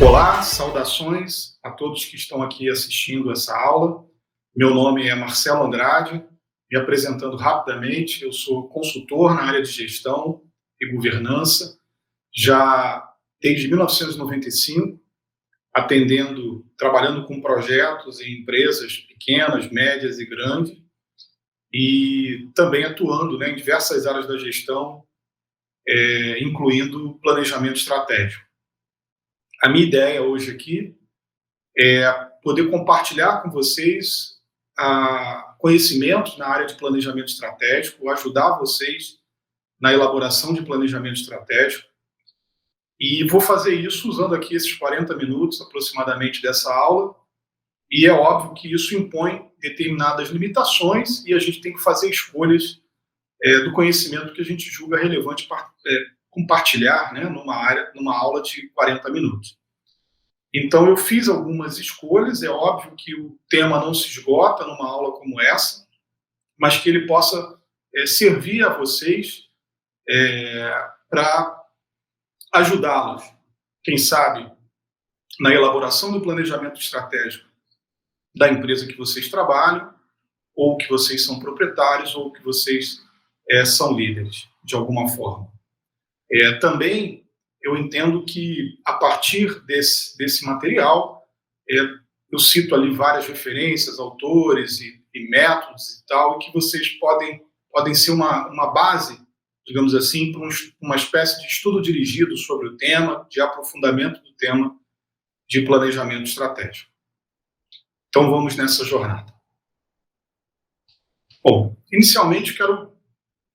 Olá, saudações a todos que estão aqui assistindo essa aula. Meu nome é Marcelo Andrade, me apresentando rapidamente, eu sou consultor na área de gestão e governança, já desde 1995, trabalhando com projetos em empresas pequenas, médias e grandes, e também atuando, em diversas áreas da gestão, incluindo planejamento estratégico. A minha ideia hoje aqui é poder compartilhar com vocês conhecimentos na área de planejamento estratégico, ajudar vocês na elaboração de planejamento estratégico. E vou fazer isso usando aqui esses 40 minutos aproximadamente dessa aula. E é óbvio que isso impõe determinadas limitações e a gente tem que fazer escolhas do conhecimento que a gente julga relevante compartilhar, numa aula de 40 minutos. Então, eu fiz algumas escolhas, é óbvio que o tema não se esgota numa aula como essa, mas que ele possa servir a vocês para ajudá-los, quem sabe, na elaboração do planejamento estratégico da empresa que vocês trabalham, ou que vocês são proprietários, ou que vocês são líderes, de alguma forma. Também eu entendo que, a partir desse material, eu cito ali várias referências, autores e métodos e tal, e que vocês podem ser uma base, digamos assim, para uma espécie de estudo dirigido sobre o tema, de aprofundamento do tema de planejamento estratégico. Então, vamos nessa jornada. Bom, inicialmente, quero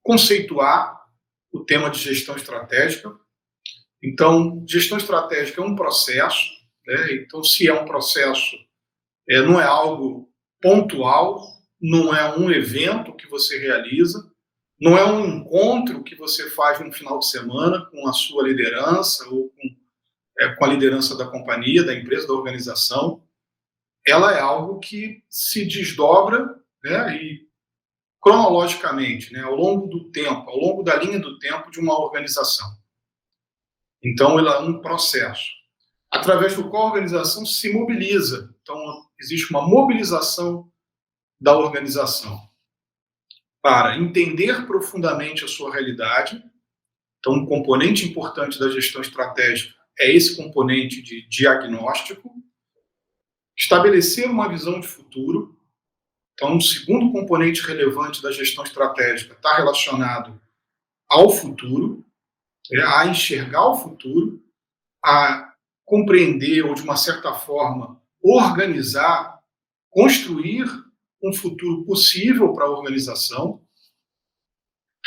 conceituar o tema de gestão estratégica. Então, gestão estratégica é um processo, Então, se é um processo, não é algo pontual, não é um evento que você realiza, não é um encontro que você faz no final de semana com a sua liderança ou com a liderança da companhia, da empresa, da organização. Ela é algo que se desdobra, e cronologicamente, ao longo do tempo, ao longo da linha do tempo de uma organização. Então, ela é um processo, através do qual a organização se mobiliza. Então, existe uma mobilização da organização para entender profundamente a sua realidade. Então, um componente importante da gestão estratégica é esse componente de diagnóstico, estabelecer uma visão de futuro. Então, um segundo componente relevante da gestão estratégica está relacionado ao futuro, a enxergar o futuro, a compreender ou, de uma certa forma, organizar, construir um futuro possível para a organização,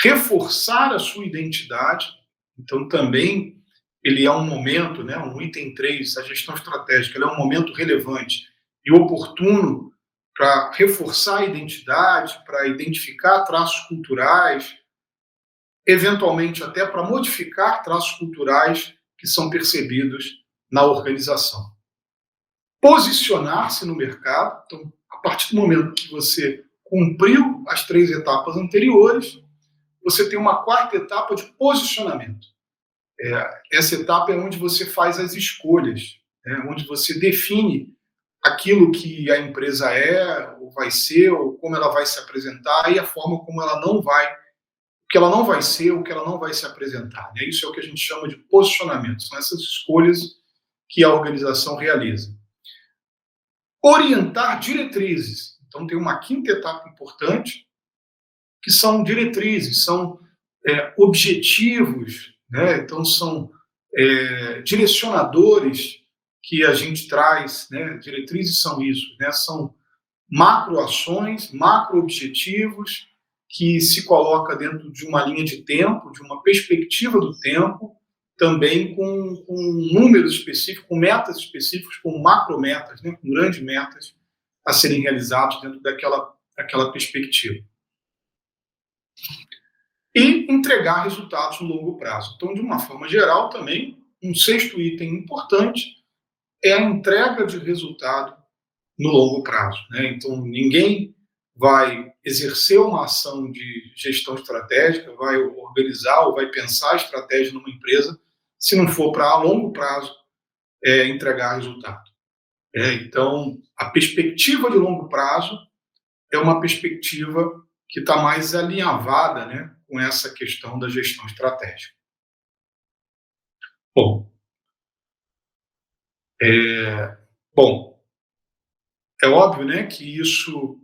reforçar a sua identidade. Então, também, ele é um momento, um item 3, a gestão estratégica, ele é um momento relevante e oportuno para reforçar a identidade, para identificar traços culturais, eventualmente até para modificar traços culturais que são percebidos na organização. Posicionar-se no mercado. Então, a partir do momento que você cumpriu as 3 etapas anteriores, você tem uma 4ª etapa de posicionamento. Essa etapa é onde você faz as escolhas, onde você define aquilo que a empresa é, ou vai ser, ou como ela vai se apresentar, e a forma como ela não vai, o que ela não vai ser, o que ela não vai se apresentar. Isso é o que a gente chama de posicionamento, são essas escolhas que a organização realiza. Orientar diretrizes. Então, tem uma 5ª etapa importante, que são diretrizes, são objetivos, Então, são direcionadores que a gente traz, Diretrizes são isso, São macroações, macro-objetivos que se coloca dentro de uma linha de tempo, de uma perspectiva do tempo, também com números específicos, com metas específicas, com macrometas, com grandes metas a serem realizadas dentro daquela perspectiva. E entregar resultados no longo prazo. Então, de uma forma geral, também, um 6º item importante é a entrega de resultado no longo prazo. Então, ninguém vai exercer uma ação de gestão estratégica, vai organizar ou vai pensar a estratégia numa empresa, se não for para a longo prazo entregar resultado. Então, a perspectiva de longo prazo é uma perspectiva que está mais alinhavada, né, com essa questão da gestão estratégica. Bom, bom, é óbvio, né, que isso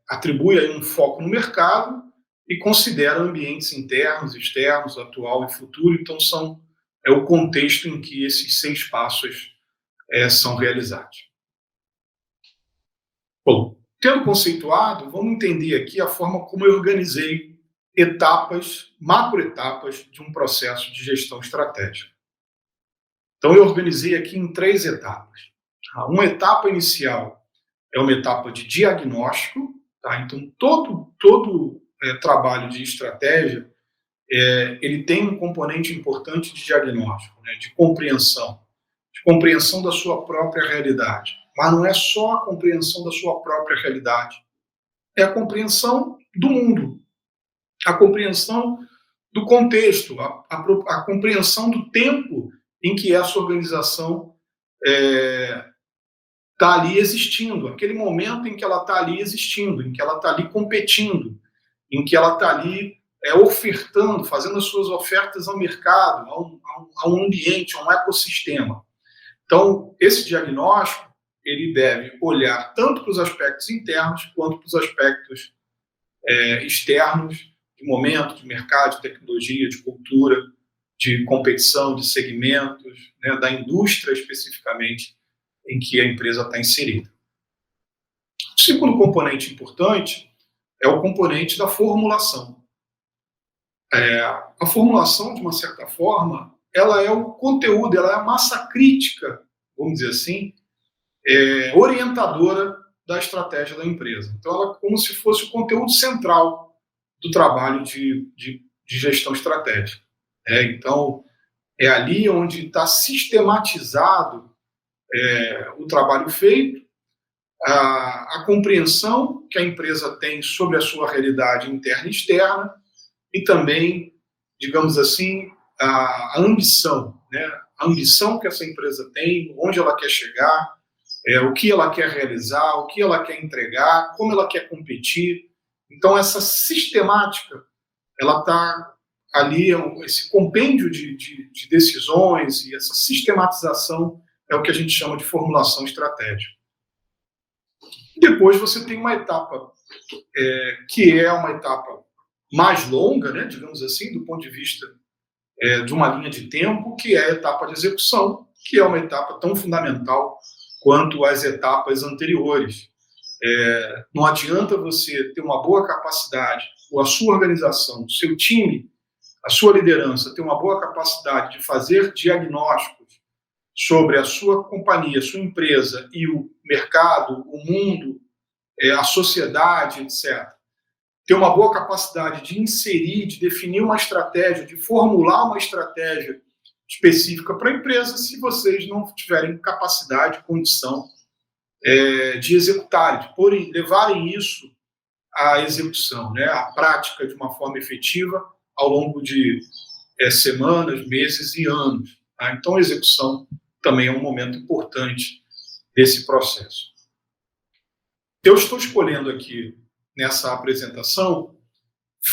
atribui aí um foco no mercado e considera ambientes internos, externos, atual e futuro. Então, é o contexto em que esses 6 passos são realizados. Bom, tendo conceituado, vamos entender aqui a forma como eu organizei etapas, macroetapas de um processo de gestão estratégica. Então, eu organizei aqui em 3 etapas. Uma etapa inicial é uma etapa de diagnóstico. Tá? Então, todo trabalho de estratégia, ele tem um componente importante de diagnóstico, né? De compreensão da sua própria realidade. Mas não é só a compreensão da sua própria realidade, é a compreensão do mundo, a compreensão do contexto, a compreensão do tempo em que essa organização está ali existindo, aquele momento em que ela está ali existindo, em que ela está ali competindo, em que ela está ali ofertando, fazendo as suas ofertas ao mercado, a um ambiente, a um ecossistema. Então, esse diagnóstico, ele deve olhar tanto para os aspectos internos quanto para os aspectos externos, de momento, de mercado, de tecnologia, de cultura, de competição, de segmentos, né, da indústria especificamente em que a empresa está inserida. O segundo componente importante é o componente da formulação. A formulação, de uma certa forma, ela é o conteúdo, ela é a massa crítica, vamos dizer assim, orientadora da estratégia da empresa. Então, ela é como se fosse o conteúdo central do trabalho de gestão estratégica. Então, é ali onde está sistematizado o trabalho feito, a compreensão que a empresa tem sobre a sua realidade interna e externa e também, digamos assim, a ambição, né? A ambição que essa empresa tem, onde ela quer chegar, o que ela quer realizar, o que ela quer entregar, como ela quer competir. Então, essa sistemática, ela está ali, esse compêndio de decisões e essa sistematização é o que a gente chama de formulação estratégica. Depois você tem uma etapa que é uma etapa mais longa, né, digamos assim, do ponto de vista de uma linha de tempo, que é a etapa de execução, que é uma etapa tão fundamental quanto as etapas anteriores. Não adianta você ter uma boa capacidade, ou a sua organização, o seu time, a sua liderança ter uma boa capacidade de fazer diagnósticos sobre a sua companhia, a sua empresa e o mercado, o mundo, a sociedade, etc. Ter uma boa capacidade de inserir, de definir uma estratégia, de formular uma estratégia específica para a empresa, se vocês não tiverem capacidade, condição de executarem, de levarem isso à execução, né, à prática de uma forma efetiva ao longo de semanas, meses e anos. Tá? Então, a execução também é um momento importante desse processo. Eu estou escolhendo aqui, nessa apresentação,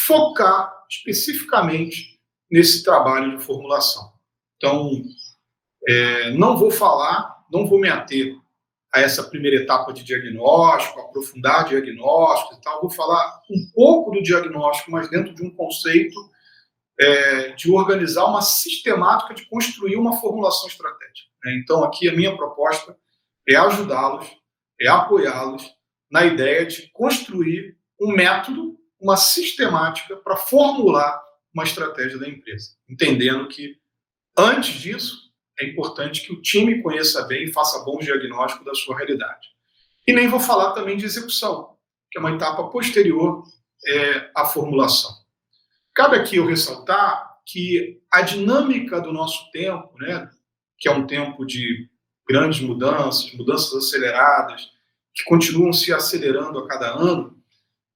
focar especificamente nesse trabalho de formulação. Então, não vou me ater a essa primeira etapa de diagnóstico, aprofundar diagnóstico e tal. Vou falar um pouco do diagnóstico, mas dentro de um conceito de organizar uma sistemática de construir uma formulação estratégica. Então, aqui a minha proposta é ajudá-los, é apoiá-los na ideia de construir um método, uma sistemática para formular uma estratégia da empresa, entendendo que, antes disso, é importante que o time conheça bem e faça bom diagnóstico da sua realidade. E nem vou falar também de execução, que é uma etapa posterior à formulação. Cabe aqui eu ressaltar que a dinâmica do nosso tempo, né, que é um tempo de grandes mudanças aceleradas, que continuam se acelerando a cada ano,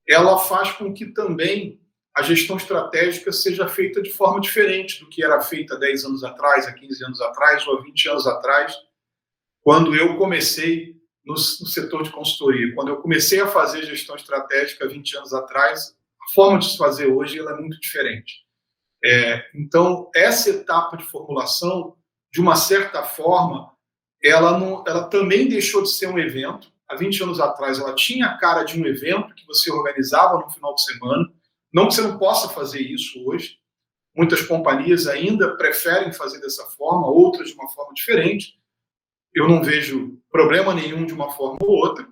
ela faz com que também a gestão estratégica seja feita de forma diferente do que era feita há 10 anos atrás, há 15 anos atrás ou há 20 anos atrás, quando eu comecei no setor de consultoria. Quando eu comecei a fazer gestão estratégica há 20 anos atrás, a forma de se fazer hoje ela é muito diferente. Então, essa etapa de formulação, de uma certa forma, ela também deixou de ser um evento. Há 20 anos atrás, ela tinha a cara de um evento que você organizava no final de semana. Não que você não possa fazer isso hoje. Muitas companhias ainda preferem fazer dessa forma, outras de uma forma diferente. Eu não vejo problema nenhum de uma forma ou outra.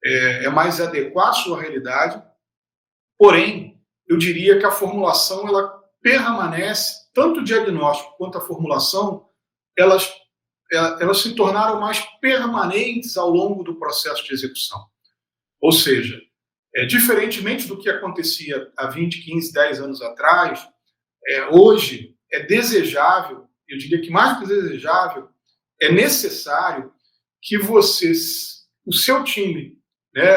É mais adequar à sua realidade. Porém, eu diria que a formulação ela permanece, tanto o diagnóstico quanto a formulação, elas se tornaram mais permanentes ao longo do processo de execução. Ou seja, diferentemente do que acontecia há 20, 15, 10 anos atrás, hoje é desejável, eu diria que mais do que desejável, é necessário que o seu time, né,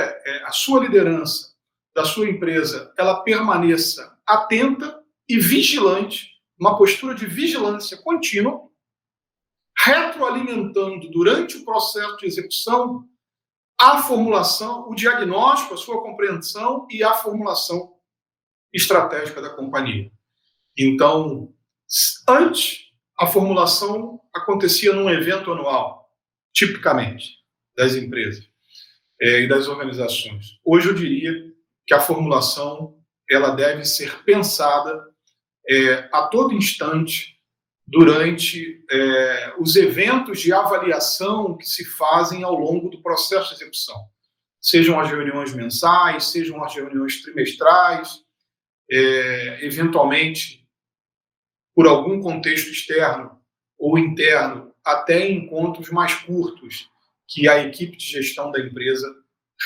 a sua liderança da sua empresa, ela permaneça atenta e vigilante, uma postura de vigilância contínua, retroalimentando durante o processo de execução a formulação, o diagnóstico, a sua compreensão e a formulação estratégica da companhia. Então, antes, a formulação acontecia num evento anual, tipicamente, das empresas e das organizações. Hoje eu diria que a formulação ela deve ser pensada a todo instante durante os eventos de avaliação que se fazem ao longo do processo de execução. Sejam as reuniões mensais, sejam as reuniões trimestrais, eventualmente, por algum contexto externo ou interno, até encontros mais curtos que a equipe de gestão da empresa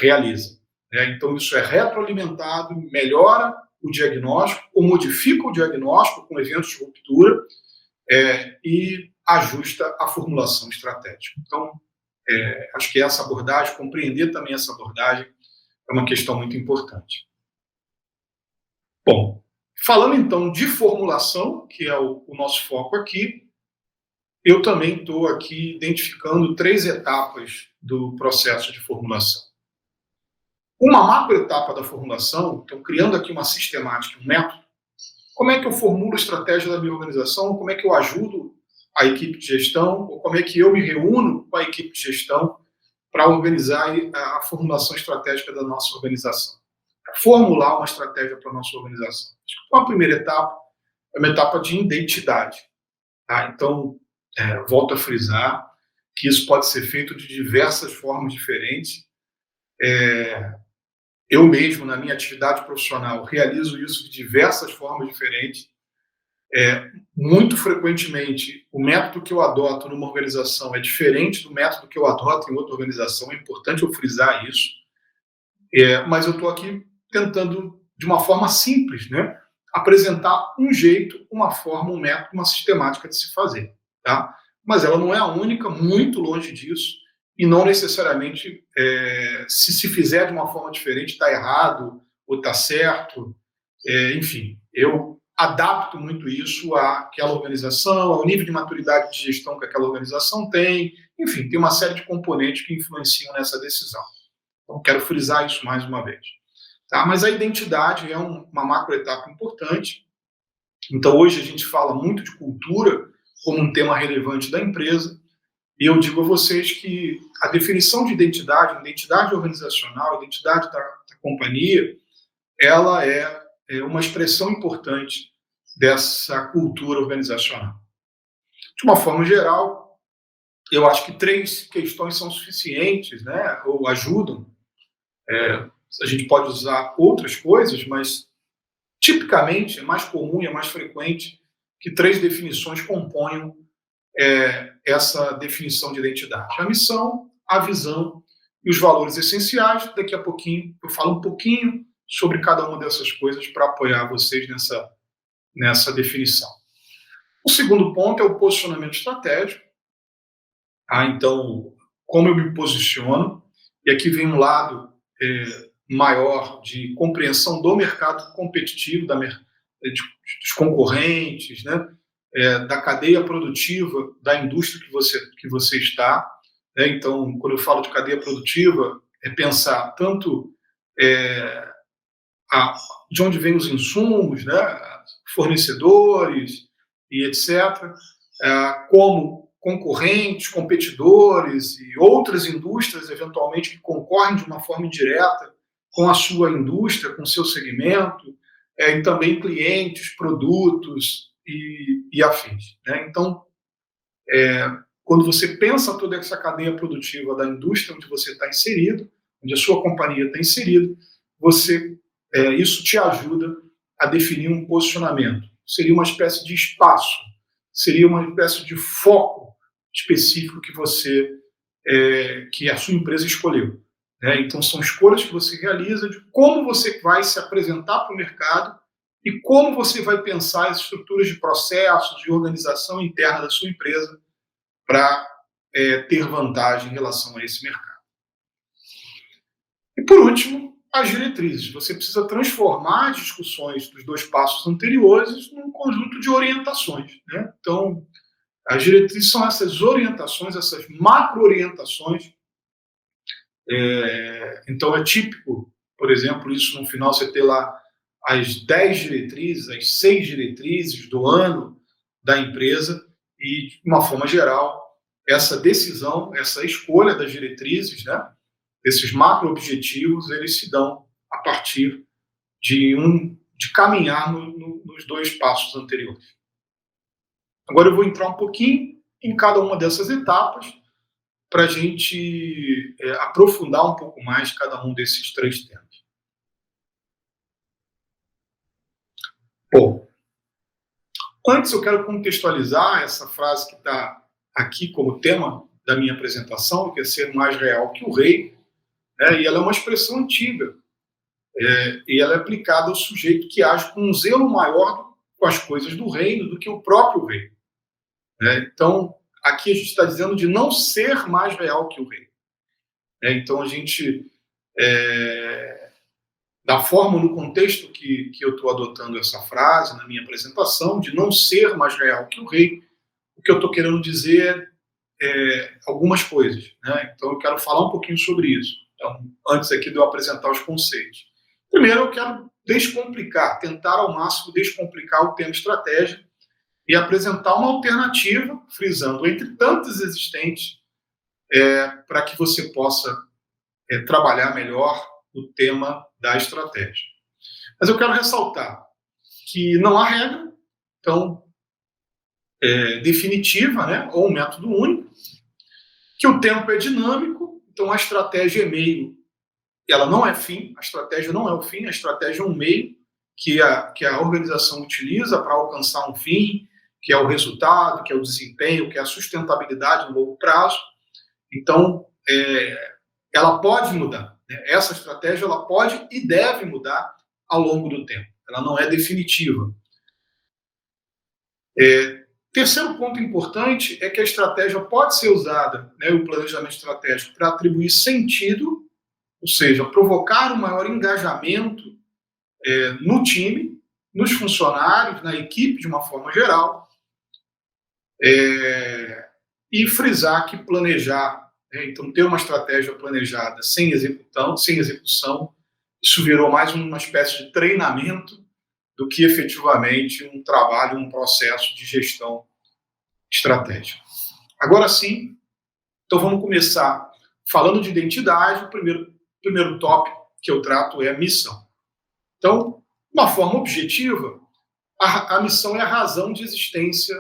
realiza. Então, isso é retroalimentado, melhora o diagnóstico ou modifica o diagnóstico com eventos de ruptura e ajusta a formulação estratégica. Então, acho que essa abordagem, compreender também essa abordagem, é uma questão muito importante. Bom, falando então de formulação, que é o nosso foco aqui, eu também estou aqui identificando 3 etapas do processo de formulação. Uma macroetapa da formulação, então criando aqui uma sistemática, um método, como é que eu formulo a estratégia da minha organização, como é que eu ajudo a equipe de gestão, ou como é que eu me reúno com a equipe de gestão para organizar a formulação estratégica da nossa organização, para formular uma estratégia para a nossa organização. A primeira etapa é uma etapa de identidade. Tá? Então, volto a frisar que isso pode ser feito de diversas formas diferentes. Eu mesmo, na minha atividade profissional, realizo isso de diversas formas diferentes. Muito frequentemente, o método que eu adoto numa organização é diferente do método que eu adoto em outra organização. É importante eu frisar isso. Mas eu estou aqui tentando, de uma forma simples, né, apresentar um jeito, uma forma, um método, uma sistemática de se fazer. Tá? Mas ela não é a única, muito longe disso. E não necessariamente, se fizer de uma forma diferente, está errado ou está certo. Enfim, eu adapto muito isso àquela organização, ao nível de maturidade de gestão que aquela organização tem. Enfim, tem uma série de componentes que influenciam nessa decisão. Então, quero frisar isso mais uma vez. Tá? Mas a identidade é uma macroetapa importante. Então, hoje a gente fala muito de cultura como um tema relevante da empresa. E eu digo a vocês que a definição de identidade organizacional, identidade da companhia, ela é uma expressão importante dessa cultura organizacional. De uma forma geral, eu acho que 3 questões são suficientes, né, ou ajudam. A gente pode usar outras coisas, mas tipicamente é mais comum e é mais frequente que 3 definições componham essa definição de identidade. A missão, a visão e os valores essenciais. Daqui a pouquinho eu falo um pouquinho sobre cada uma dessas coisas para apoiar vocês nessa definição. O segundo ponto é o posicionamento estratégico. Então, como eu me posiciono, e aqui vem um lado maior de compreensão do mercado competitivo, dos concorrentes, né? Da cadeia produtiva da indústria que você está. Né? Então, quando eu falo de cadeia produtiva, é pensar tanto de onde vêm os insumos, né? Fornecedores e etc., como concorrentes, competidores e outras indústrias, eventualmente, que concorrem de uma forma indireta com a sua indústria, com o seu segmento, e também clientes, produtos e afins. Né? Então, quando você pensa toda essa cadeia produtiva da indústria onde você está inserido, onde a sua companhia está inserida, isso te ajuda a definir um posicionamento. Seria uma espécie de espaço, seria uma espécie de foco específico que a sua empresa escolheu. Né? Então, são escolhas que você realiza de como você vai se apresentar para o mercado e como você vai pensar as estruturas de processos, de organização interna da sua empresa para ter vantagem em relação a esse mercado. E, por último, as diretrizes. Você precisa transformar as discussões dos 2 passos anteriores num conjunto de orientações. Né? Então, as diretrizes são essas orientações, essas macro-orientações. Então, é típico, por exemplo, isso no final você ter lá as 10 diretrizes, as 6 diretrizes do ano da empresa e, de uma forma geral, essa decisão, essa escolha das diretrizes, né, esses macro-objetivos, eles se dão a partir de caminhar nos 2 passos anteriores. Agora eu vou entrar um pouquinho em cada uma dessas etapas para a gente aprofundar um pouco mais cada um desses 3 temas. Bom, antes eu quero contextualizar essa frase que está aqui como tema da minha apresentação, que é ser mais real que o rei, né? E ela é uma expressão antiga, e ela é aplicada ao sujeito que age com um zelo maior com as coisas do reino do que o próprio rei. Né? Então, aqui a gente está dizendo de não ser mais real que o rei. Então, a gente, da forma, no contexto que eu estou adotando essa frase na minha apresentação, de não ser mais real que o rei, o que eu estou querendo dizer algumas coisas. Né? Então, eu quero falar um pouquinho sobre isso. Então, antes aqui de eu apresentar os conceitos. Primeiro, eu quero tentar ao máximo descomplicar o tema estratégia e apresentar uma alternativa, frisando, entre tantas existentes, para que você possa trabalhar melhor o tema da estratégia. Mas eu quero ressaltar que não há regra, então, definitiva, né, ou um método único, que o tempo é dinâmico, então a estratégia é meio, ela não é fim, a estratégia não é o fim, a estratégia é um meio que a organização utiliza para alcançar um fim, que é o resultado, que é o desempenho, que é a sustentabilidade no longo prazo. Então, ela pode mudar. Né? Essa estratégia ela pode e deve mudar ao longo do tempo. Ela não é definitiva. Terceiro ponto importante é que a estratégia pode ser usada, né, o planejamento estratégico, para atribuir sentido, ou seja, provocar um maior engajamento no time, nos funcionários, na equipe de uma forma geral, e frisar que planejar, então ter uma estratégia planejada sem execução, isso virou mais uma espécie de treinamento do que efetivamente um trabalho, um processo de gestão estratégica. Agora sim, então vamos começar falando de identidade. O primeiro tópico que eu trato é a missão. Então, de uma forma objetiva, a missão é a razão de existência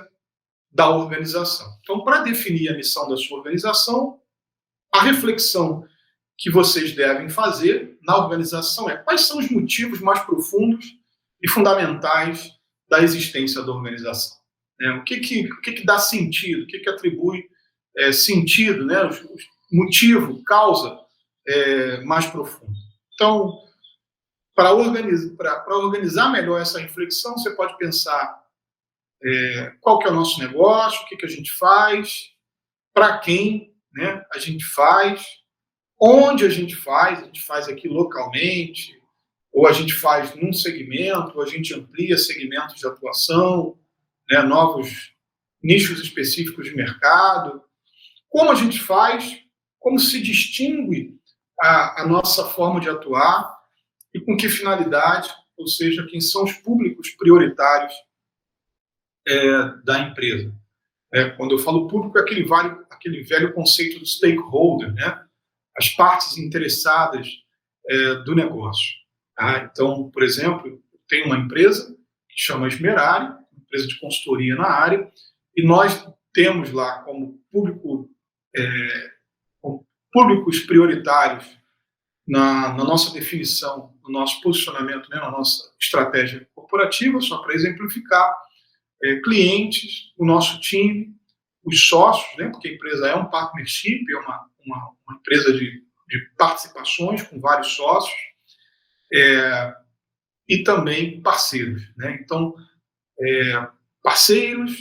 da organização. Então, para definir a missão da sua organização, a reflexão que vocês devem fazer na organização é quais são os motivos mais profundos e fundamentais da existência da organização. O que dá sentido, o que atribui sentido, né? O motivo, causa mais profundo. Então, para organizar melhor essa reflexão, você pode pensar qual que é o nosso negócio, o que a gente faz, para quem, né, a gente faz, onde a gente faz aqui localmente, ou a gente faz num segmento, ou a gente amplia segmentos de atuação, né, novos nichos específicos de mercado. Como a gente faz, como se distingue a nossa forma de atuar e com que finalidade, ou seja, quem são os públicos prioritários da empresa. Quando eu falo público, é aquele velho conceito do stakeholder, né? As partes interessadas do negócio. Tá? Então, por exemplo, tem uma empresa que chama Esmerari, uma empresa de consultoria na área, e nós temos lá como públicos prioritários na nossa definição, no nosso posicionamento, né, na nossa estratégia corporativa, só para exemplificar, clientes, o nosso time, os sócios, né, porque a empresa é um partnership, é uma empresa de participações com vários sócios, e também parceiros. Né? Então, parceiros,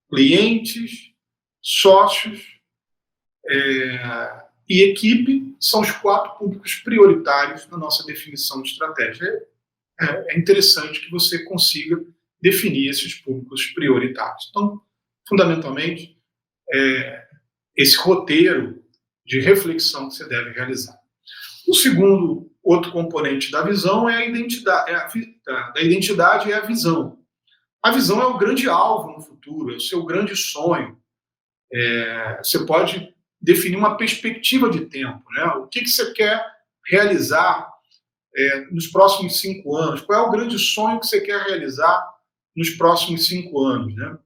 clientes, sócios e equipe são os 4 públicos prioritários na nossa definição de estratégia. É interessante que você consiga definir esses públicos prioritários. Então, fundamentalmente, esse roteiro de reflexão que você deve realizar. O segundo, outro componente da visão é a identidade, da identidade é a visão. A visão é o grande alvo no futuro, é o seu grande sonho. Você pode definir uma perspectiva de tempo, né? O que você quer realizar nos próximos 5 anos? Qual é o grande sonho que você quer realizar nos próximos 5 anos? Né?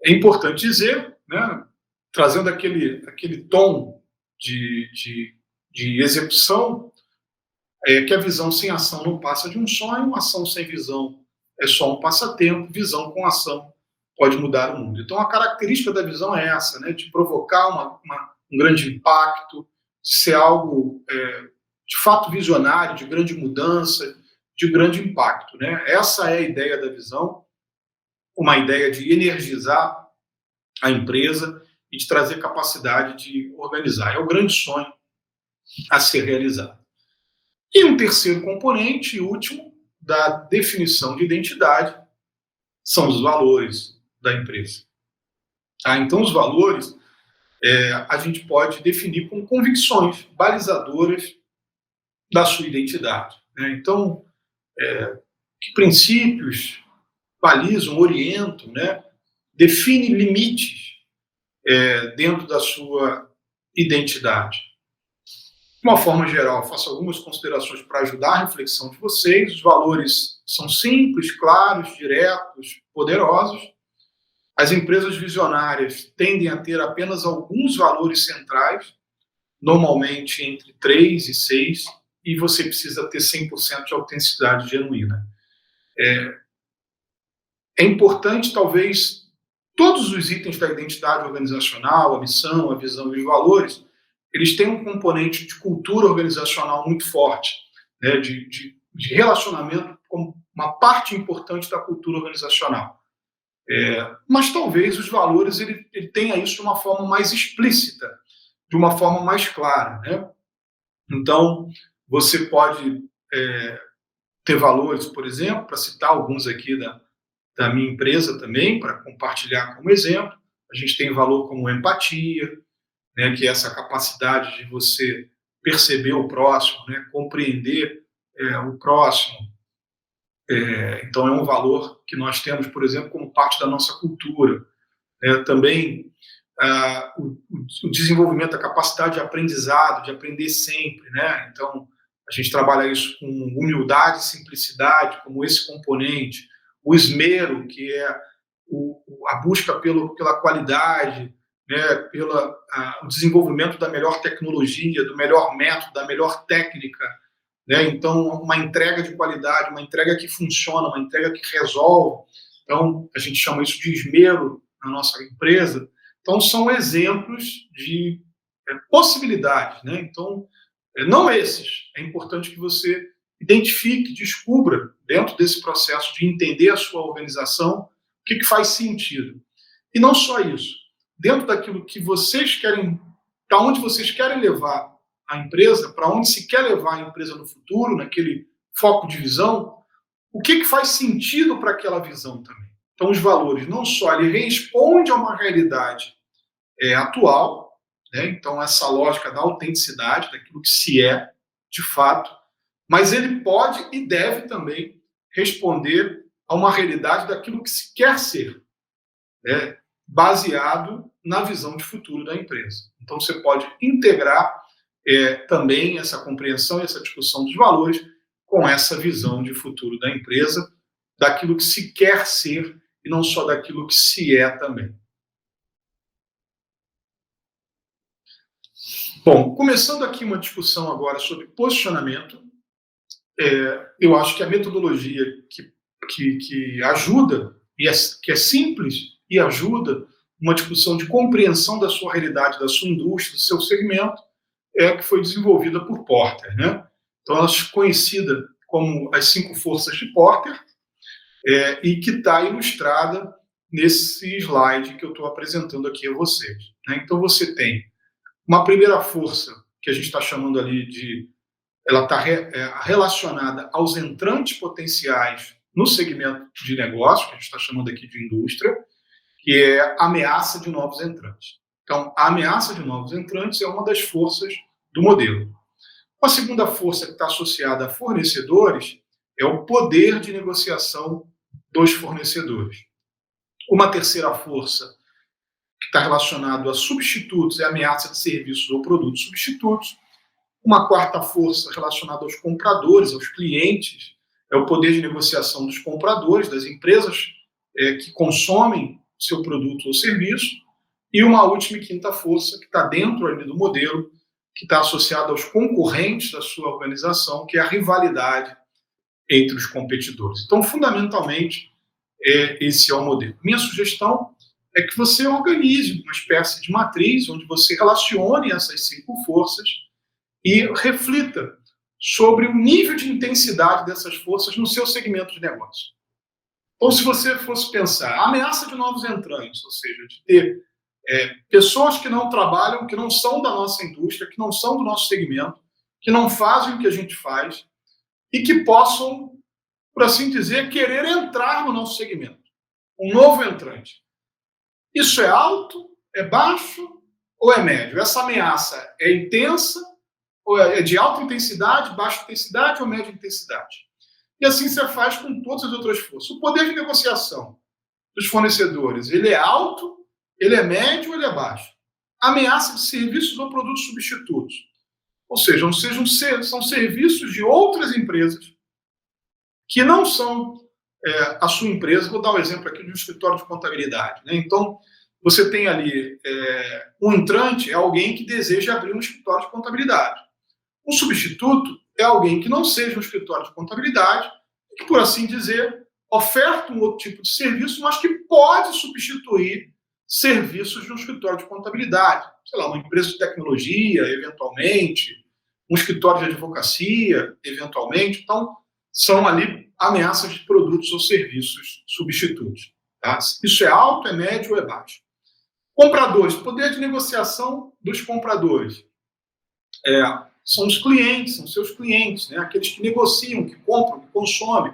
É importante dizer, né, trazendo aquele tom de execução, que a visão sem ação não passa de um sonho, ação sem visão é só um passatempo, visão com ação pode mudar o mundo. Então, a característica da visão é essa, né, de provocar um grande impacto, de ser algo, de fato, visionário, de grande mudança, de grande impacto. Né? Essa é a ideia da visão, uma ideia de energizar a empresa e de trazer capacidade de organizar. É o grande sonho a ser realizado. E um terceiro componente, último, da definição de identidade, são os valores da empresa. Então, os valores a gente pode definir como convicções balizadoras da sua identidade. Né? Então, que princípios balizam, orientam, né? Definem limites dentro da sua identidade. De uma forma geral, faço algumas considerações para ajudar a reflexão de vocês. Os valores são simples, claros, diretos, poderosos. As empresas visionárias tendem a ter apenas alguns valores centrais, normalmente entre 3 e 6, e você precisa ter 100% de autenticidade genuína. É importante, talvez, todos os itens da identidade organizacional, a missão, a visão e os valores, eles têm um componente de cultura organizacional muito forte, né, de relacionamento como uma parte importante da cultura organizacional. Mas talvez os valores ele tenha isso de uma forma mais explícita, de uma forma mais clara. Né? Então, você pode ter valores, por exemplo, para citar alguns aqui da minha empresa também, para compartilhar como exemplo. A gente tem valor como empatia, né, que é essa capacidade de você perceber o próximo, né, compreender o próximo. Então, é um valor que nós temos, por exemplo, como parte da nossa cultura. Também o desenvolvimento da capacidade de aprendizado, de aprender sempre. Né? Então, a gente trabalha isso com humildade e simplicidade, como esse componente. O esmero, que é a busca pela qualidade, né, o desenvolvimento da melhor tecnologia, do melhor método, da melhor técnica. Né? Então, uma entrega de qualidade, uma entrega que funciona, uma entrega que resolve. Então, a gente chama isso de esmero na nossa empresa. Então, são exemplos de possibilidades. Né? Então, não esses. É importante que você identifique, descubra, dentro desse processo de entender a sua organização, o que faz sentido. E não só isso. Dentro daquilo que vocês querem para onde vocês querem levar a empresa, para onde se quer levar a empresa no futuro, naquele foco de visão, o que faz sentido para aquela visão também. Então, os valores, não só ele responde a uma realidade atual, né? Então, essa lógica da autenticidade, daquilo que se é, de fato, mas ele pode e deve também responder a uma realidade daquilo que se quer ser, né? Baseado na visão de futuro da empresa. Então, você pode integrar também essa compreensão e essa discussão dos valores com essa visão de futuro da empresa, daquilo que se quer ser e não só daquilo que se é também. Bom, começando aqui uma discussão agora sobre posicionamento, eu acho que a metodologia que ajuda, que é simples e ajuda uma discussão de compreensão da sua realidade, da sua indústria, do seu segmento, é a que foi desenvolvida por Porter, né? Então, ela é conhecida como as 5 forças de Porter, e que está ilustrada nesse slide que eu estou apresentando aqui a vocês, né? Então, você tem uma primeira força, que a gente está chamando ali de... Ela está relacionada aos entrantes potenciais no segmento de negócio, que a gente está chamando aqui de indústria, que é a ameaça de novos entrantes. Então, a ameaça de novos entrantes é uma das forças do modelo. Uma segunda força que está associada a fornecedores é o poder de negociação dos fornecedores. Uma terceira força que está relacionada a substitutos é a ameaça de serviços ou produtos substitutos. Uma quarta força relacionada aos compradores, aos clientes, é o poder de negociação dos compradores, das empresas que consomem seu produto ou serviço. E uma última e quinta força que está dentro ali do modelo, que está associada aos concorrentes da sua organização, que é a rivalidade entre os competidores. Então, fundamentalmente, esse é o modelo. Minha sugestão é que você organize uma espécie de matriz onde você relacione essas 5 forças e reflita sobre o nível de intensidade dessas forças no seu segmento de negócio. Então, se você fosse pensar a ameaça de novos entrantes, ou seja, de ter pessoas que não trabalham, que não são da nossa indústria, que não são do nosso segmento, que não fazem o que a gente faz e que possam, por assim dizer, querer entrar no nosso segmento. Um novo entrante. Isso é alto, é baixo ou é médio? Essa ameaça é intensa, ou é de alta intensidade, baixa intensidade ou média intensidade? E assim você faz com todas as outras forças. O poder de negociação dos fornecedores, ele é alto, ele é médio ou ele é baixo? Ameaça de serviços ou produtos substitutos. Ou seja, são serviços de outras empresas que não são a sua empresa. Vou dar um exemplo aqui de um escritório de contabilidade, né? Então, você tem ali um entrante, é alguém que deseja abrir um escritório de contabilidade. Um substituto é alguém que não seja um escritório de contabilidade, que, por assim dizer, oferta um outro tipo de serviço, mas que pode substituir serviços de um escritório de contabilidade. Sei lá, uma empresa de tecnologia, eventualmente, um escritório de advocacia, eventualmente. Então, são ali ameaças de produtos ou serviços substitutos. Tá? Isso é alto, é médio ou é baixo? Compradores, poder de negociação dos compradores. São os clientes, são seus clientes, né? Aqueles que negociam, que compram, que consomem.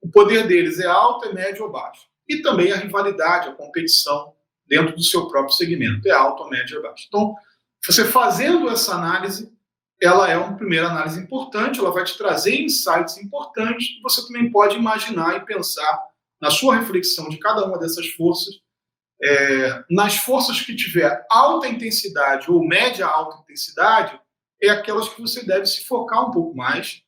O poder deles é alto, é médio ou baixo. E também a rivalidade, a competição dentro do seu próprio segmento. É alto, médio ou baixo. Então, você fazendo essa análise, ela é uma primeira análise importante, ela vai te trazer insights importantes, e você também pode imaginar e pensar na sua reflexão de cada uma dessas forças, nas forças que tiver alta intensidade ou média alta intensidade, é aquelas que você deve se focar um pouco mais,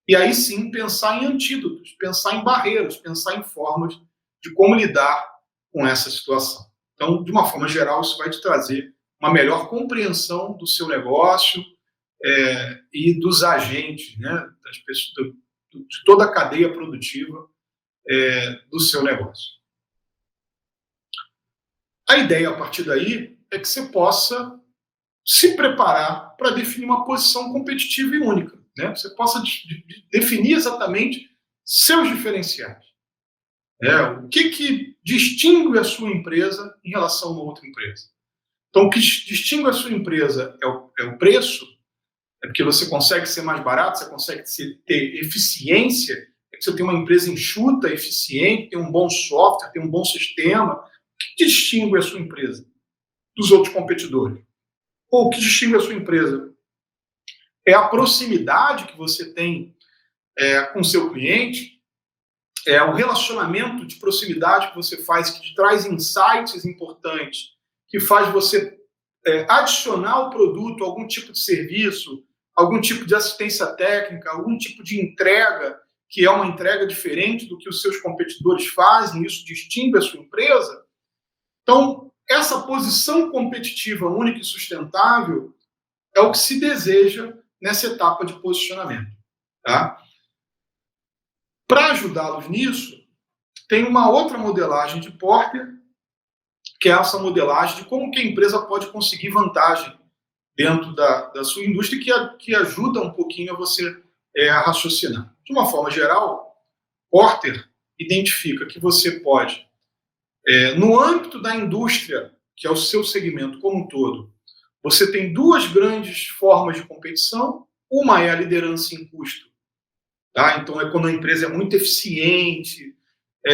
e aí sim pensar em antídotos, pensar em barreiras, pensar em formas de como lidar com essa situação. Então, de uma forma geral, isso vai te trazer uma melhor compreensão do seu negócio e dos agentes, né, das pessoas, de toda a cadeia produtiva do seu negócio. A ideia, a partir daí, é que você possa se preparar para definir uma posição competitiva e única, né? Você possa definir exatamente seus diferenciais. O que distingue a sua empresa em relação a uma outra empresa? Então, o que distingue a sua empresa é o preço, é porque você consegue ser mais barato, você consegue ter eficiência, é que você tem uma empresa enxuta, eficiente, tem um bom software, tem um bom sistema. O que distingue a sua empresa dos outros competidores? Ou o que distingue a sua empresa é a proximidade que você tem com o seu cliente, é o relacionamento de proximidade que você faz, que te traz insights importantes, que faz você adicionar ao produto algum tipo de serviço, algum tipo de assistência técnica, algum tipo de entrega, que é uma entrega diferente do que os seus competidores fazem, isso distingue a sua empresa. Então, essa posição competitiva única e sustentável é o que se deseja nessa etapa de posicionamento. Tá? Para ajudá-los nisso, tem uma outra modelagem de Porter, que é essa modelagem de como que a empresa pode conseguir vantagem dentro da sua indústria, que ajuda um pouquinho a você a raciocinar. De uma forma geral, Porter identifica que você pode, no âmbito da indústria, que é o seu segmento como um todo, você tem duas grandes formas de competição. Uma é a liderança em custo. Tá? Então, é quando a empresa é muito eficiente,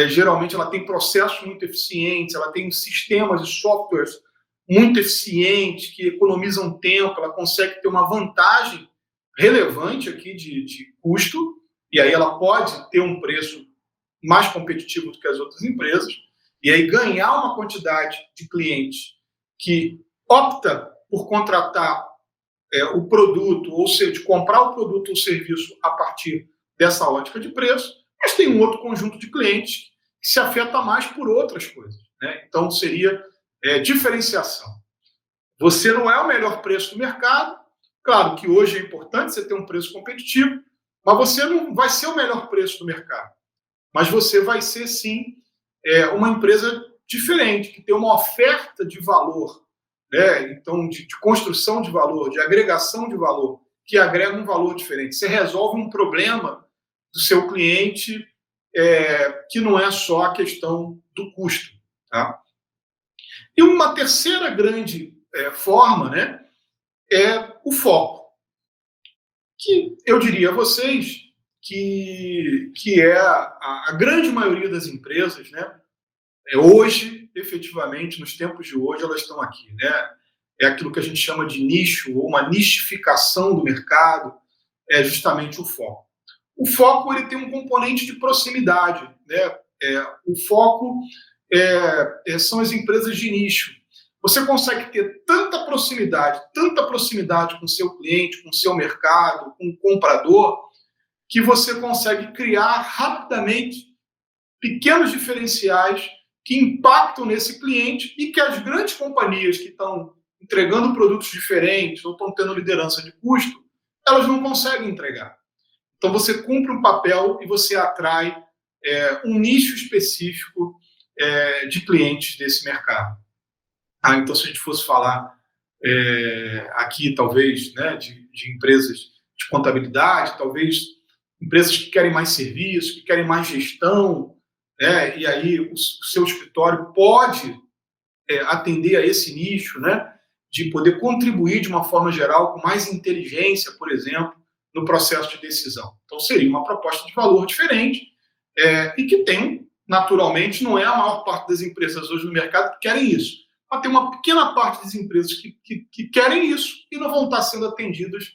geralmente ela tem processos muito eficientes, ela tem sistemas e softwares muito eficientes, que economizam tempo, ela consegue ter uma vantagem relevante aqui de custo, e aí ela pode ter um preço mais competitivo do que as outras empresas, e aí ganhar uma quantidade de clientes que opta por contratar o produto, ou seja, de comprar o produto ou serviço a partir dessa ótica de preço, mas tem um outro conjunto de clientes que se afeta mais por outras coisas. Né? Então, seria diferenciação. Você não é o melhor preço do mercado, claro que hoje é importante você ter um preço competitivo, mas você não vai ser o melhor preço do mercado. Mas você vai ser, sim, uma empresa diferente, que tem uma oferta de valor, né? Então, de construção de valor, de agregação de valor, que agrega um valor diferente. Você resolve um problema do seu cliente que não é só a questão do custo. Tá? E uma terceira grande forma, né, é o foco, que eu diria a vocês que é a grande maioria das empresas, né, hoje, efetivamente, nos tempos de hoje, elas estão aqui. Né? É aquilo que a gente chama de nicho, ou uma nichificação do mercado, é justamente o foco. O foco ele tem um componente de proximidade. Né? O foco são as empresas de nicho. Você consegue ter tanta proximidade com o seu cliente, com o seu mercado, com o comprador, que você consegue criar rapidamente pequenos diferenciais que impactam nesse cliente e que as grandes companhias que estão entregando produtos diferentes ou estão tendo liderança de custo, elas não conseguem entregar. Então, você cumpre um papel e você atrai um nicho específico de clientes desse mercado. Então, se a gente fosse falar aqui, talvez, né, de empresas de contabilidade, talvez empresas que querem mais serviço, que querem mais gestão, e aí o seu escritório pode atender a esse nicho, né, de poder contribuir de uma forma geral com mais inteligência, por exemplo, no processo de decisão. Então, seria uma proposta de valor diferente e que tem, naturalmente, não é a maior parte das empresas hoje no mercado que querem isso, mas tem uma pequena parte das empresas que querem isso e não vão estar sendo atendidas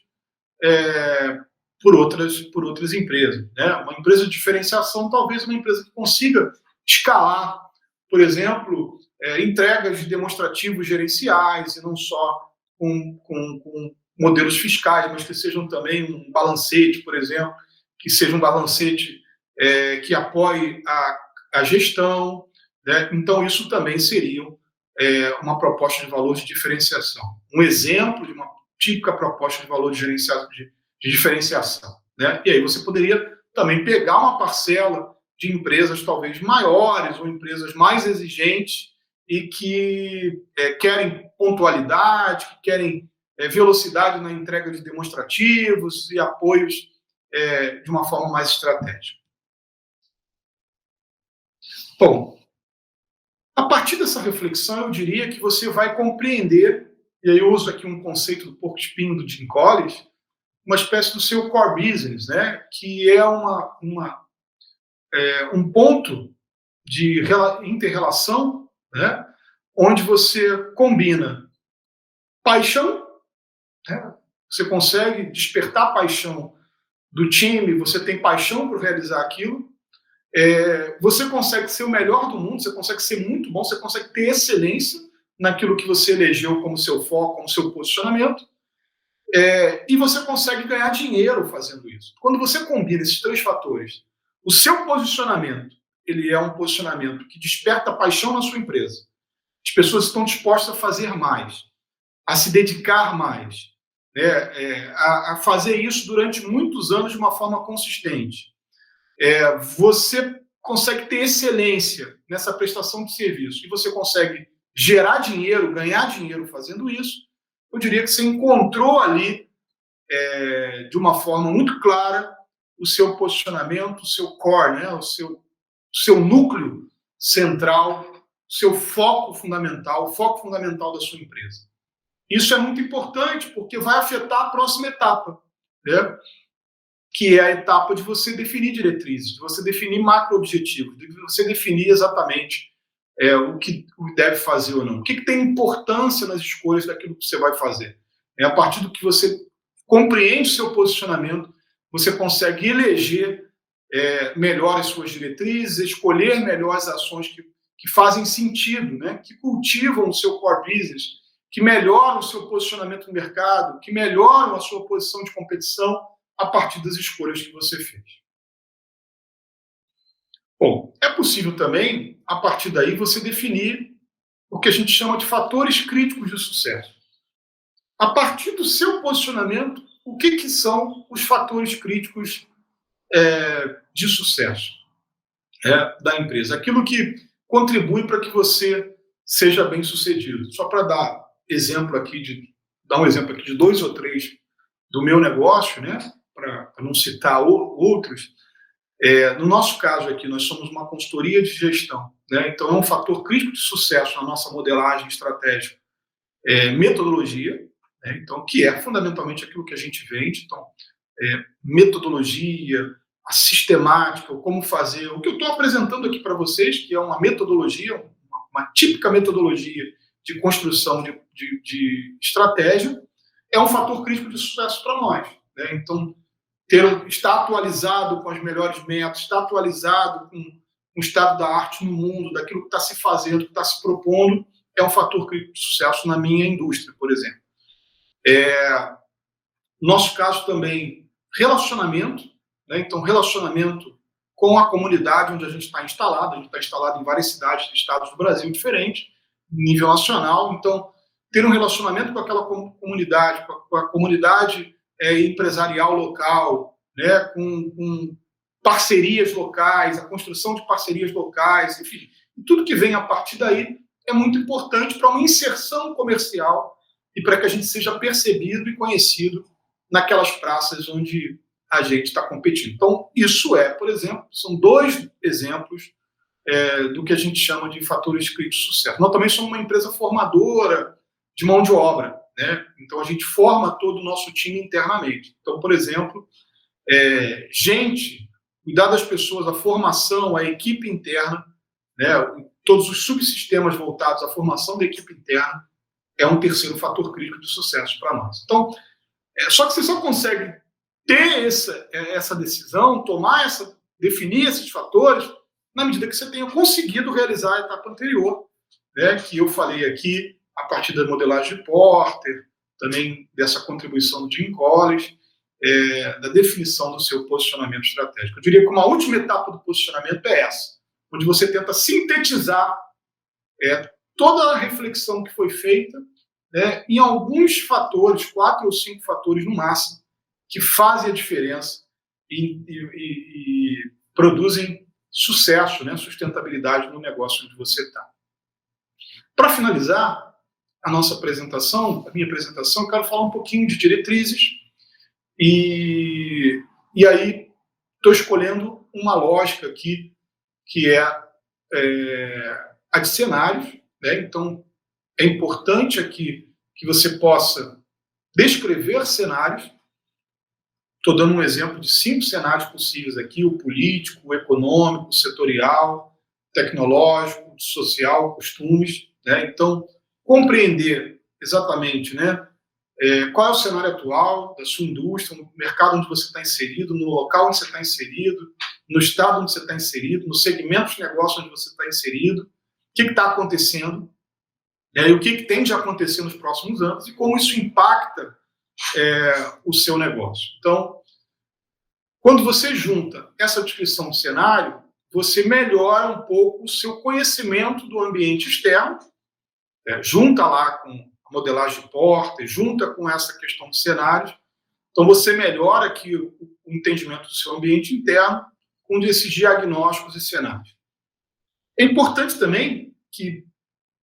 por outras empresas. Né? Uma empresa de diferenciação, talvez uma empresa que consiga escalar, por exemplo, entregas de demonstrativos gerenciais, e não só com modelos fiscais, mas que sejam também um balancete, por exemplo, que seja um balancete que apoie a gestão. Né? Então, isso também seria uma proposta de valor de diferenciação. Um exemplo de uma típica proposta de valor de diferenciação. Né? E aí você poderia também pegar uma parcela de empresas talvez maiores ou empresas mais exigentes e que querem pontualidade, que querem velocidade na entrega de demonstrativos e apoios de uma forma mais estratégica. Bom, a partir dessa reflexão, eu diria que você vai compreender, e aí eu uso aqui um conceito do porco espinho do Jim Collins, uma espécie do seu core business, né? Que é um ponto de inter-relação, né? Onde você combina paixão, né? Você consegue despertar a paixão do time, você tem paixão por realizar aquilo, você consegue ser o melhor do mundo, você consegue ser muito bom, você consegue ter excelência naquilo que você elegeu como seu foco, como seu posicionamento, e você consegue ganhar dinheiro fazendo isso. Quando você combina esses três fatores, o seu posicionamento, ele é um posicionamento que desperta paixão na sua empresa. As pessoas estão dispostas a fazer mais, a se dedicar mais, né, a fazer isso durante muitos anos de uma forma consistente. Você consegue ter excelência nessa prestação de serviço e você consegue gerar dinheiro, ganhar dinheiro fazendo isso. Eu diria que você encontrou ali, de uma forma muito clara, o seu posicionamento, o seu core, né, o seu núcleo central, o seu foco fundamental, o foco fundamental da sua empresa. Isso é muito importante porque vai afetar a próxima etapa, né? Que é a etapa de você definir diretrizes, de você definir macro-objetivos, de você definir exatamente o que deve fazer ou não. O que tem importância nas escolhas daquilo que você vai fazer. A partir do que você compreende o seu posicionamento, você consegue eleger melhor as suas diretrizes, escolher melhor as ações que fazem sentido, né? Que cultivam o seu core business, que melhoram o seu posicionamento no mercado, que melhoram a sua posição de competição a partir das escolhas que você fez. Bom, é possível também, a partir daí, você definir o que a gente chama de fatores críticos de sucesso. A partir do seu posicionamento, o que são os fatores críticos de sucesso da empresa? Aquilo que contribui para que você seja bem sucedido. Só para dar um exemplo aqui de 2 ou 3 do meu negócio, né? Para não citar outros, no nosso caso aqui, nós somos uma consultoria de gestão, né? Então é um fator crítico de sucesso na nossa modelagem estratégica, metodologia, né? Então, que é fundamentalmente aquilo que a gente vende. Então, metodologia, a sistemática, como fazer. O que eu estou apresentando aqui para vocês, que é uma metodologia, uma típica metodologia de construção de estratégia, é um fator crítico de sucesso para nós, né? Então, estar atualizado com as melhores métodos, estar atualizado com o estado da arte no mundo, daquilo que está se fazendo, que está se propondo, é um fator crítico de sucesso na minha indústria, por exemplo. No nosso caso também, relacionamento, né? Então, relacionamento com a comunidade onde a gente está instalado. A gente está instalado em várias cidades e estados do Brasil diferentes, nível nacional. Então, ter um relacionamento com aquela comunidade, com a comunidade empresarial local, né, com parcerias locais, a construção de parcerias locais, enfim, tudo que vem a partir daí é muito importante para uma inserção comercial e para que a gente seja percebido e conhecido naquelas praças onde a gente está competindo. Então, isso por exemplo, são 2 exemplos do que a gente chama de fatores críticos de sucesso. Nós também somos uma empresa formadora de mão de obra, né? Então, a gente forma todo o nosso time internamente. Então, por exemplo, cuidar das pessoas, a formação, a equipe interna, né? Todos os subsistemas voltados à formação da equipe interna é um terceiro fator crítico de sucesso para nós. Então, só que você só consegue ter essa decisão, definir esses fatores, na medida que você tenha conseguido realizar a etapa anterior, né, que eu falei aqui, a partir da modelagem de Porter, também dessa contribuição do Jim Collins, da definição do seu posicionamento estratégico. Eu diria que uma última etapa do posicionamento é essa, onde você tenta sintetizar toda a reflexão que foi feita, né, em alguns fatores, 4 ou 5 fatores no máximo, que fazem a diferença e produzem sucesso, né, sustentabilidade no negócio onde você está. Para finalizar a minha apresentação, eu quero falar um pouquinho de diretrizes e aí estou escolhendo uma lógica aqui que é a de cenários, né? Então, é importante aqui que você possa descrever cenários. Estou dando um exemplo de 5 cenários possíveis aqui: o político, o econômico, o setorial, tecnológico, social, costumes, né? Então, compreender exatamente, né, qual é o cenário atual da sua indústria, no mercado onde você está inserido, no local onde você está inserido, no estado onde você está inserido, no segmento de negócio onde você está inserido, o que está acontecendo, né, e o que tem de acontecer nos próximos anos e como isso impacta o seu negócio. Então, quando você junta essa descrição de cenário, você melhora um pouco o seu conhecimento do ambiente externo, junta lá com a modelagem de portas, junta com essa questão de cenários. Então, você melhora aqui o entendimento do seu ambiente interno com esses diagnósticos e cenários. É importante também que,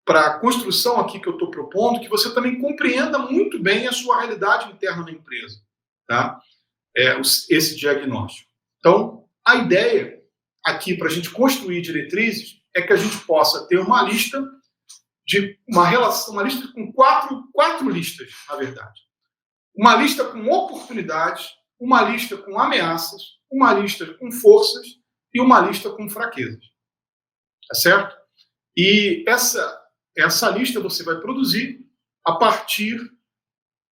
para a construção aqui que eu estou propondo, que você também compreenda muito bem a sua realidade interna na empresa, tá? Esse diagnóstico. Então, a ideia aqui para a gente construir diretrizes é que a gente possa ter uma lista de uma lista com quatro listas, na verdade. Uma lista com oportunidades, uma lista com ameaças, uma lista com forças e uma lista com fraquezas. Tá certo? E essa lista você vai produzir a partir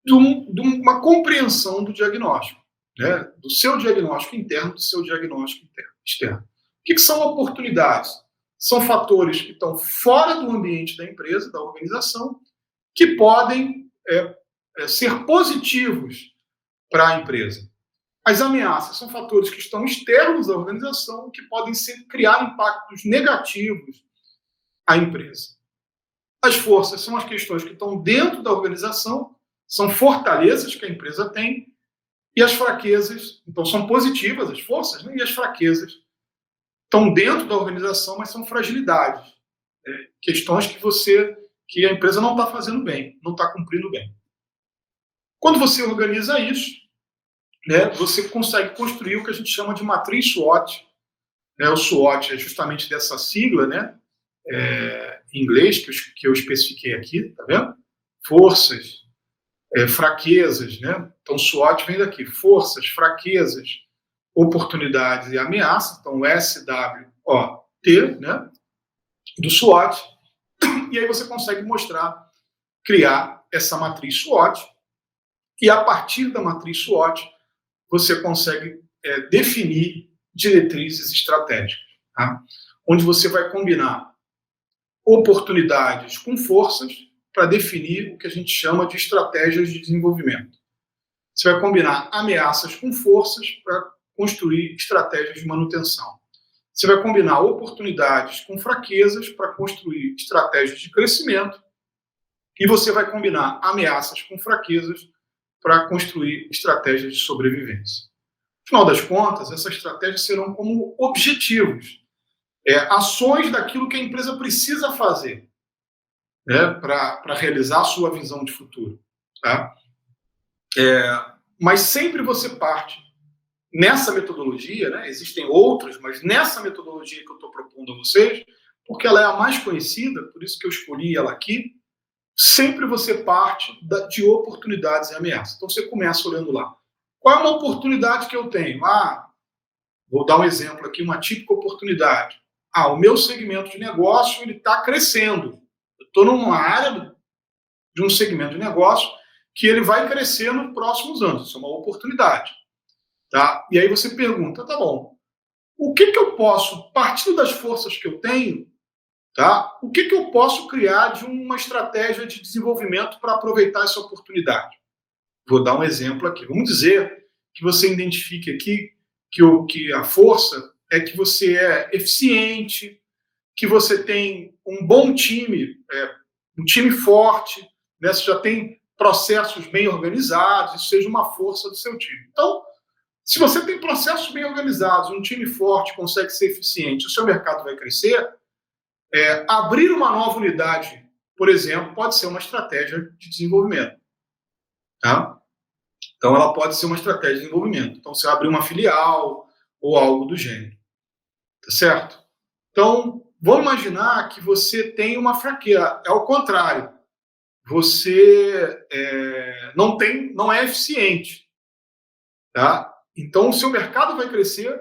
de uma compreensão do diagnóstico, né? Do seu diagnóstico interno, do seu diagnóstico externo. O que são oportunidades? São fatores que estão fora do ambiente da empresa, da organização, que podem ser positivos para a empresa. As ameaças são fatores que estão externos à organização, que podem criar impactos negativos à empresa. As forças são as questões que estão dentro da organização, são fortalezas que a empresa tem, e as fraquezas, então são positivas as forças, né? E as fraquezas estão dentro da organização, mas são fragilidades, questões que a empresa não está fazendo bem, não está cumprindo bem. Quando você organiza isso, né, você consegue construir o que a gente chama de matriz SWOT. Né? O SWOT é justamente dessa sigla, né, em inglês, que eu especifiquei aqui, tá vendo? Forças, fraquezas, né? Então, SWOT vem daqui: forças, fraquezas, oportunidades e ameaças. Então, SWOT, né, do SWOT. E aí você consegue criar essa matriz SWOT, e a partir da matriz SWOT você consegue definir diretrizes estratégicas, tá? Onde você vai combinar oportunidades com forças para definir o que a gente chama de estratégias de desenvolvimento. Você vai combinar ameaças com forças para construir estratégias de manutenção. Você vai combinar oportunidades com fraquezas para construir estratégias de crescimento. E você vai combinar ameaças com fraquezas para construir estratégias de sobrevivência. No final das contas, essas estratégias serão como objetivos, ações daquilo que a empresa precisa fazer, né, para realizar a sua visão de futuro. Tá? Mas sempre você parte nessa metodologia, né, existem outras, mas nessa metodologia que eu estou propondo a vocês, porque ela é a mais conhecida, por isso que eu escolhi ela aqui, sempre você parte de oportunidades e ameaças. Então você começa olhando lá. Qual é uma oportunidade que eu tenho? Vou dar um exemplo aqui, uma típica oportunidade. O meu segmento de negócio está crescendo. Eu estou numa área de um segmento de negócio que ele vai crescer nos próximos anos. Isso é uma oportunidade. Tá? E aí você pergunta, tá bom, o que eu posso, partindo das forças que eu tenho, tá? O que eu posso criar de uma estratégia de desenvolvimento para aproveitar essa oportunidade? Vou dar um exemplo aqui. Vamos dizer que você identifique aqui que a força é que você é eficiente, que você tem um bom time, um time forte, né? Você já tem processos bem organizados, isso seja uma força do seu time. Então, se você tem processos bem organizados, um time forte, consegue ser eficiente, o seu mercado vai crescer, abrir uma nova unidade, por exemplo, pode ser uma estratégia de desenvolvimento. Tá? Então, ela pode ser uma estratégia de desenvolvimento. Então, você abrir uma filial ou algo do gênero. Tá certo? Então, vamos imaginar que você tem uma fraqueza, é o contrário. Você não é eficiente, tá? Então, o seu mercado vai crescer,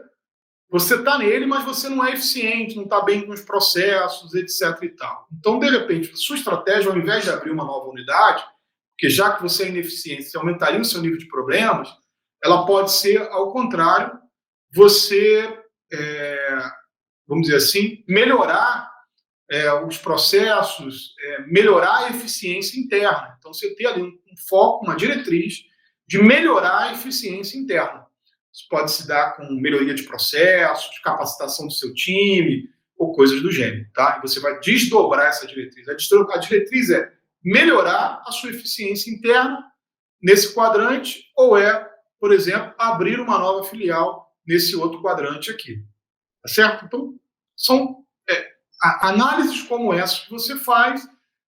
você está nele, mas você não é eficiente, não está bem com os processos, etc. e tal. Então, de repente, sua estratégia, ao invés de abrir uma nova unidade, porque já que você é ineficiente, você aumentaria o seu nível de problemas, ela pode ser, ao contrário, você, vamos dizer assim, melhorar os processos, melhorar a eficiência interna. Então, você ter ali um foco, uma diretriz de melhorar a eficiência interna. Isso pode se dar com melhoria de processos, capacitação do seu time, ou coisas do gênero, tá? E você vai desdobrar essa diretriz. A diretriz é melhorar a sua eficiência interna nesse quadrante, ou por exemplo, abrir uma nova filial nesse outro quadrante aqui. Tá certo? Então, são análises como essas que você faz.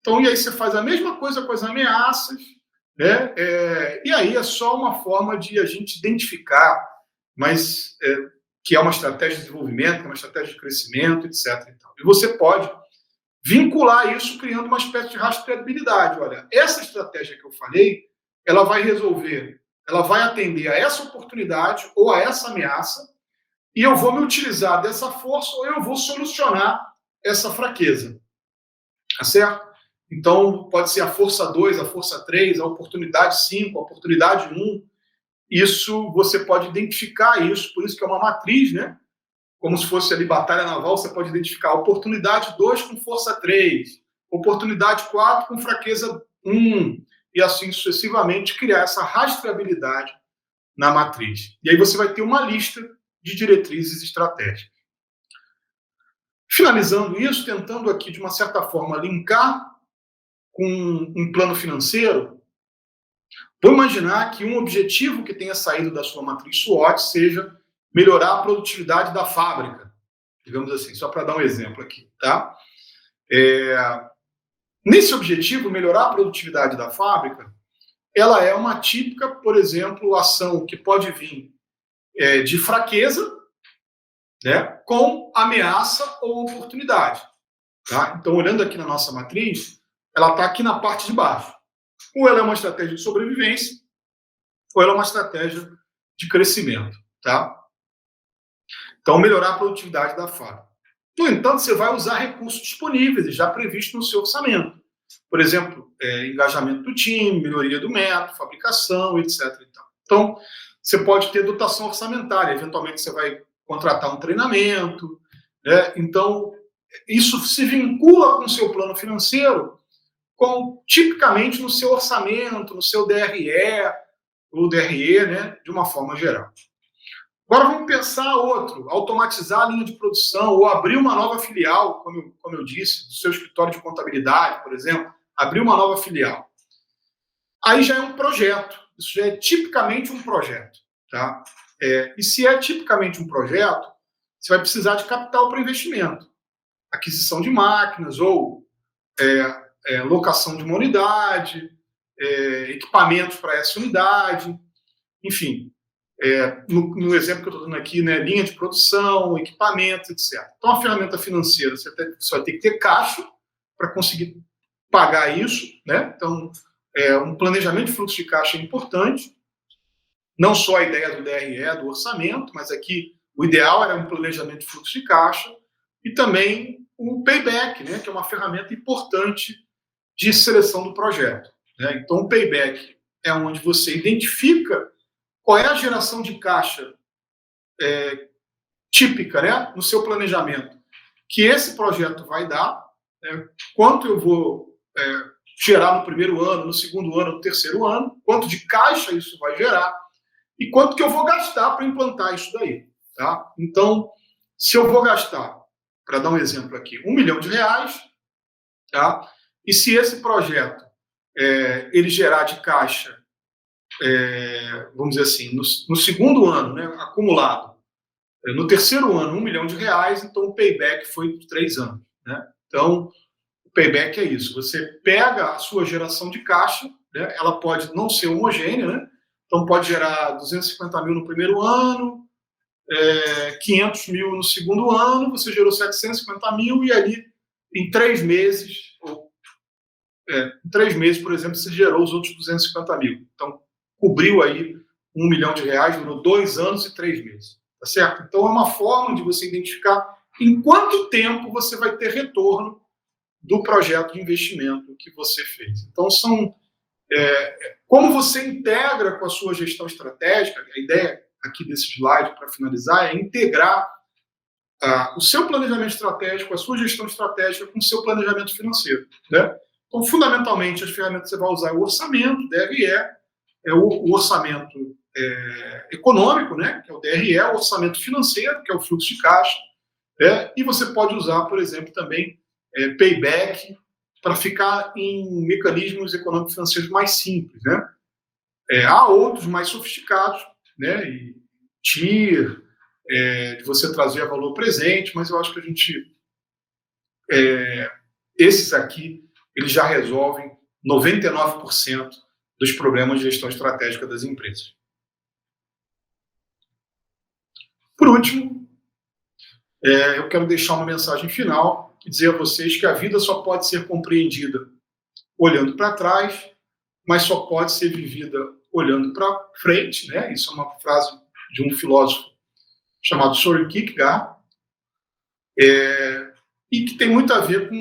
Então, e aí você faz a mesma coisa com as ameaças, né? E aí é só uma forma de a gente identificar, mas que é uma estratégia de desenvolvimento, que é uma estratégia de crescimento, etc. E você pode vincular isso criando uma espécie de rastreabilidade. Olha, essa estratégia que eu falei, ela vai resolver, ela vai atender a essa oportunidade ou a essa ameaça, e eu vou me utilizar dessa força ou eu vou solucionar essa fraqueza. Tá certo? Então, pode ser a força 2, a força 3, a oportunidade 5, a oportunidade 1. Isso, você pode identificar isso, por isso que é uma matriz, né? Como se fosse ali batalha naval, você pode identificar a oportunidade 2 com força 3, oportunidade 4 com fraqueza 1, e assim sucessivamente criar essa rastreabilidade na matriz. E aí você vai ter uma lista de diretrizes estratégicas. Finalizando isso, tentando aqui, de uma certa forma, linkar com um plano financeiro, vou imaginar que um objetivo que tenha saído da sua matriz SWOT seja melhorar a produtividade da fábrica, digamos assim, só para dar um exemplo aqui, tá? Nesse objetivo, melhorar a produtividade da fábrica, ela é uma típica, por exemplo, ação que pode vir de fraqueza, né, com ameaça ou oportunidade. Tá? Então, olhando aqui na nossa matriz, ela está aqui na parte de baixo. Ou ela é uma estratégia de sobrevivência, ou ela é uma estratégia de crescimento. Tá? Então, melhorar a produtividade da fábrica. No entanto, você vai usar recursos disponíveis, já previstos no seu orçamento. Por exemplo, engajamento do time, melhoria do método, fabricação, etc. Então, você pode ter dotação orçamentária. Eventualmente, você vai contratar um treinamento. Né? Então, isso se vincula com o seu plano financeiro, tipicamente no seu orçamento, no seu DRE, ou DRE, né? De uma forma geral. Agora vamos pensar outro, automatizar a linha de produção ou abrir uma nova filial, como eu disse, do seu escritório de contabilidade, por exemplo, abrir uma nova filial. Aí já é um projeto, isso já é tipicamente um projeto. Tá? E se é tipicamente um projeto, você vai precisar de capital para investimento, aquisição de máquinas ou locação de uma unidade, equipamentos para essa unidade, enfim. No exemplo que eu estou dando aqui, né, linha de produção, equipamentos, etc. Então, a ferramenta financeira, você vai ter que ter caixa para conseguir pagar isso. Né? Então, um planejamento de fluxo de caixa é importante. Não só a ideia do DRE, do orçamento, mas aqui o ideal era um planejamento de fluxo de caixa e também o payback, né, que é uma ferramenta importante de seleção do projeto. Né? Então, o payback é onde você identifica qual é a geração de caixa típica, né, no seu planejamento que esse projeto vai dar, né, quanto eu vou gerar no primeiro ano, no segundo ano, no terceiro ano, quanto de caixa isso vai gerar e quanto que eu vou gastar para implantar isso daí. Tá? Então, se eu vou gastar, para dar um exemplo aqui, R$1 milhão, tá? E se esse projeto ele gerar de caixa, vamos dizer assim, no segundo ano, né, acumulado, no terceiro ano, R$1 milhão, então o payback foi de 3 anos. Né? Então, o payback é isso. Você pega a sua geração de caixa, né, ela pode não ser homogênea, né? Então pode gerar 250 mil no primeiro ano, 500 mil no segundo ano, você gerou 750 mil e ali em 3 meses, por exemplo, você gerou os outros 250 mil. Então, cobriu aí R$1 milhão, durou 2 anos e 3 meses. Tá certo? Então, é uma forma de você identificar em quanto tempo você vai ter retorno do projeto de investimento que você fez. Então, como você integra com a sua gestão estratégica, a ideia aqui desse slide, para finalizar, é integrar o seu planejamento estratégico, a sua gestão estratégica com o seu planejamento financeiro. Né? Então, fundamentalmente, as ferramentas que você vai usar é o orçamento, DRE, o orçamento econômico, né, que é o DRE, o orçamento financeiro, que é o fluxo de caixa, e você pode usar, por exemplo, também payback para ficar em mecanismos econômicos financeiros mais simples. Né? Há outros mais sofisticados, né, e TIR, de você trazer valor presente, mas eu acho que esses aqui, eles já resolvem 99% dos problemas de gestão estratégica das empresas. Por último, eu quero deixar uma mensagem final e dizer a vocês que a vida só pode ser compreendida olhando para trás, mas só pode ser vivida olhando para frente. Né? Isso é uma frase de um filósofo chamado Soren Kierkegaard, e que tem muito a ver com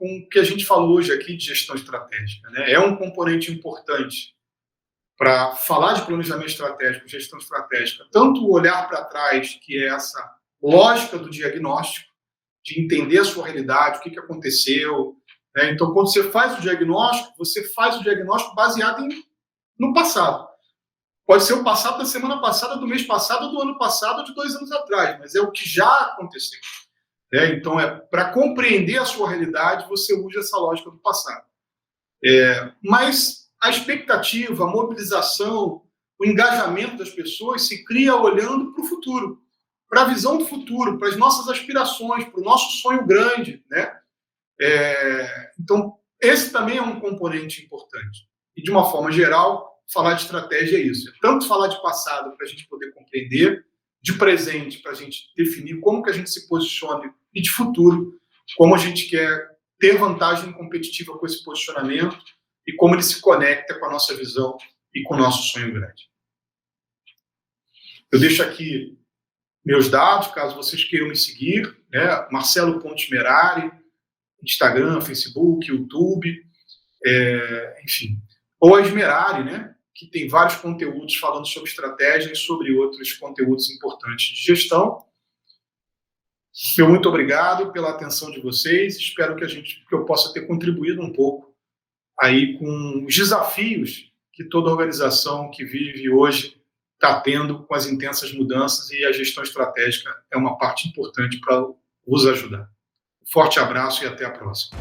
o que a gente falou hoje aqui de gestão estratégica. Né? É um componente importante para falar de planejamento estratégico, gestão estratégica, tanto o olhar para trás, que é essa lógica do diagnóstico, de entender a sua realidade, o que aconteceu. Né? Então, quando você faz o diagnóstico, você faz o diagnóstico baseado no passado. Pode ser o passado da semana passada, do mês passado, do ano passado, ou de 2 anos atrás, mas é o que já aconteceu. Então, para compreender a sua realidade, você usa essa lógica do passado. Mas a expectativa, a mobilização, o engajamento das pessoas se cria olhando para o futuro, para a visão do futuro, para as nossas aspirações, para o nosso sonho grande. Né? Então, esse também é um componente importante. E, de uma forma geral, falar de estratégia é isso. Tanto falar de passado para a gente poder compreender, de presente para a gente definir como que a gente se posiciona, e de futuro, como a gente quer ter vantagem competitiva com esse posicionamento e como ele se conecta com a nossa visão e com o nosso sonho grande. Eu deixo aqui meus dados, caso vocês queiram me seguir, né? Marcelo Pontes Merari, Instagram, Facebook, YouTube, enfim. Ou a Esmerari, né? Que tem vários conteúdos falando sobre estratégia e sobre outros conteúdos importantes de gestão. Meu muito obrigado pela atenção de vocês. Espero que eu possa ter contribuído um pouco aí com os desafios que toda organização que vive hoje está tendo com as intensas mudanças, e a gestão estratégica é uma parte importante para os ajudar. Um forte abraço e até a próxima.